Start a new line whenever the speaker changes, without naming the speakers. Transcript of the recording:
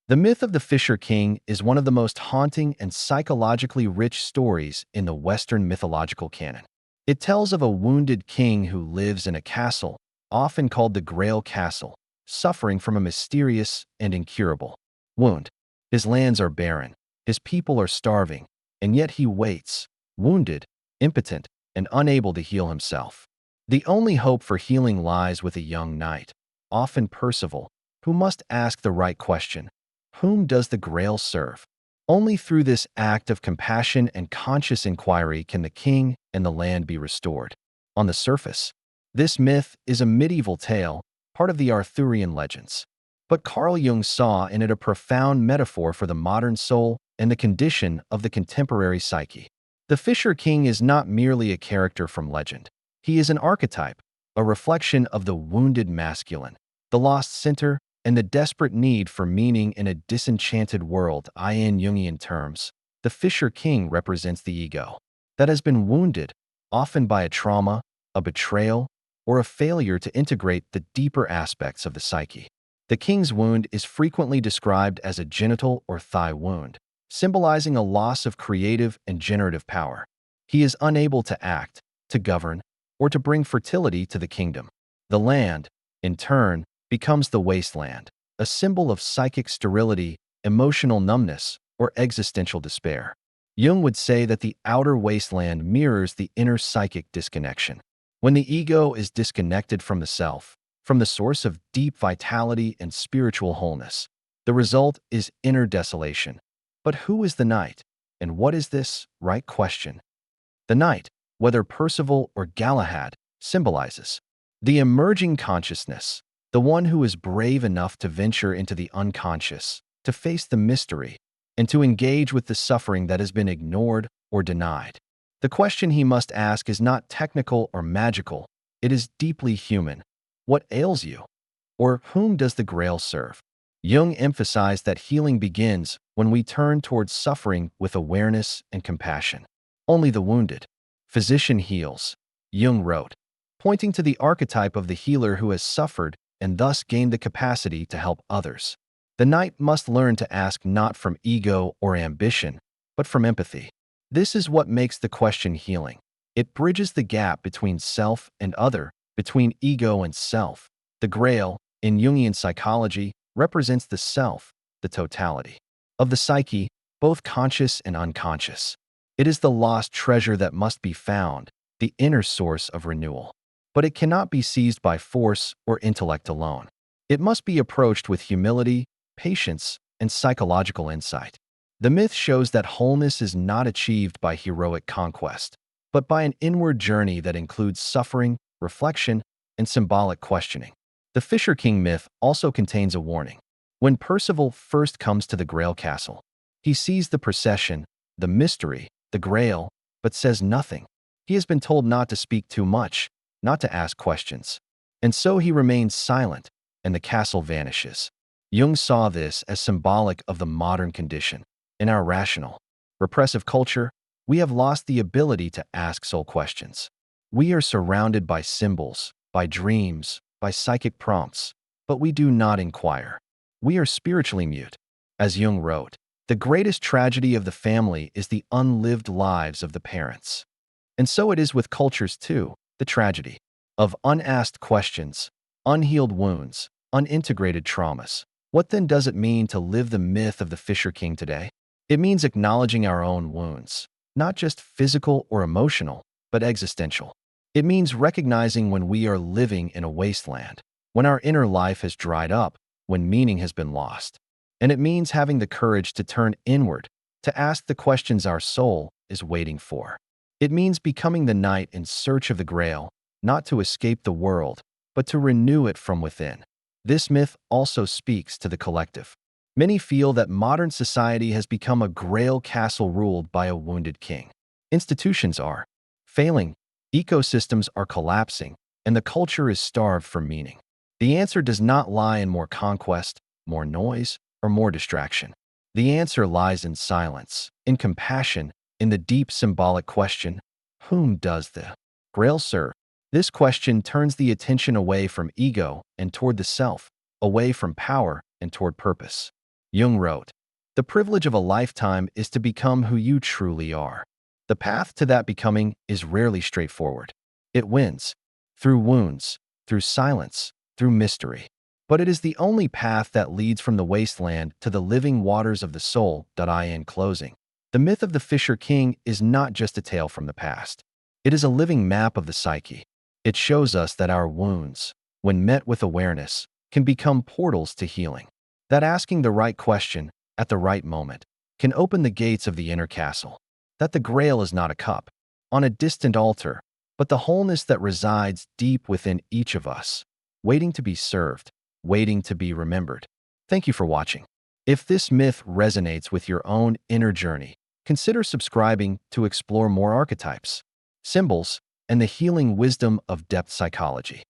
The myth of the Fisher King is one of the most haunting and psychologically rich stories in the Western mythological canon. It tells of a wounded king who lives in a castle, often called the Grail Castle, suffering from a mysterious and incurable wound. His lands are barren, his people are starving, and yet he waits, wounded, impotent, and unable to heal himself. The only hope for healing lies with a young knight, often Percival, who must ask the right question: whom does the Grail serve? Only through this act of compassion and conscious inquiry can the king and the land be restored. On the surface, this myth is a medieval tale, part of the Arthurian legends. But Carl Jung saw in it a profound metaphor for the modern soul and the condition of the contemporary psyche. The Fisher King is not merely a character from legend. He is an archetype, a reflection of the wounded masculine, the lost center, and the desperate need for meaning in a disenchanted world. In Jungian terms, the Fisher King represents the ego that has been wounded, often by a trauma, a betrayal, or a failure to integrate the deeper aspects of the psyche. The king's wound is frequently described as a genital or thigh wound, symbolizing a loss of creative and generative power. He is unable to act, to govern, or to bring fertility to the kingdom. The land, in turn, becomes the wasteland, a symbol of psychic sterility, emotional numbness, or existential despair. Jung would say that the outer wasteland mirrors the inner psychic disconnection. When the ego is disconnected from the self, from the source of deep vitality and spiritual wholeness, the result is inner desolation. But who is the knight? And what is this right question? The knight, whether Percival or Galahad, symbolizes the emerging consciousness, the one who is brave enough to venture into the unconscious, to face the mystery, and to engage with the suffering that has been ignored or denied. The question he must ask is not technical or magical, it is deeply human. What ails you? Or whom does the Grail serve? Jung emphasized that healing begins when we turn towards suffering with awareness and compassion. Only the wounded physician heals, Jung wrote, pointing to the archetype of the healer who has suffered and thus gained the capacity to help others. The knight must learn to ask not from ego or ambition, but from empathy. This is what makes the question healing. It bridges the gap between self and other, between ego and self. The Grail, in Jungian psychology, represents the self, the totality of the psyche, both conscious and unconscious. It is the lost treasure that must be found, the inner source of renewal. But it cannot be seized by force or intellect alone. It must be approached with humility, patience, and psychological insight. The myth shows that wholeness is not achieved by heroic conquest, but by an inward journey that includes suffering, reflection, and symbolic questioning. The Fisher King myth also contains a warning. When Percival first comes to the Grail Castle, he sees the procession, the mystery, the Grail, but says nothing. He has been told not to speak too much, not to ask questions. And so he remains silent, and the castle vanishes. Jung saw this as symbolic of the modern condition. In our rational, repressive culture, we have lost the ability to ask soul questions. We are surrounded by symbols, by dreams, by psychic prompts, but we do not inquire. We are spiritually mute. As Jung wrote, the greatest tragedy of the family is the unlived lives of the parents. And so it is with cultures too. The tragedy of unasked questions, unhealed wounds, unintegrated traumas. What then does it mean to live the myth of the Fisher King today? It means acknowledging our own wounds, not just physical or emotional, but existential. It means recognizing when we are living in a wasteland, when our inner life has dried up, when meaning has been lost. And it means having the courage to turn inward, to ask the questions our soul is waiting for. It means becoming the knight in search of the Grail, not to escape the world, but to renew it from within. This myth also speaks to the collective. Many feel that modern society has become a Grail castle ruled by a wounded king. Institutions are failing, ecosystems are collapsing, and the culture is starved for meaning. The answer does not lie in more conquest, more noise, or more distraction. The answer lies in silence, in compassion, in the deep symbolic question, whom does the Grail serve? This question turns the attention away from ego and toward the self, away from power and toward purpose. Jung wrote, "The privilege of a lifetime is to become who you truly are. The path to that becoming is rarely straightforward. It wins, through wounds, through silence, through mystery. But it is the only path that leads from the wasteland to the living waters of the soul." In closing, the myth of the Fisher King is not just a tale from the past. It is a living map of the psyche. It shows us that our wounds, when met with awareness, can become portals to healing. That asking the right question at the right moment can open the gates of the inner castle. That the Grail is not a cup on a distant altar, but the wholeness that resides deep within each of us, waiting to be served, waiting to be remembered. Thank you for watching. If this myth resonates with your own inner journey, consider subscribing to explore more archetypes, symbols, and the healing wisdom of depth psychology.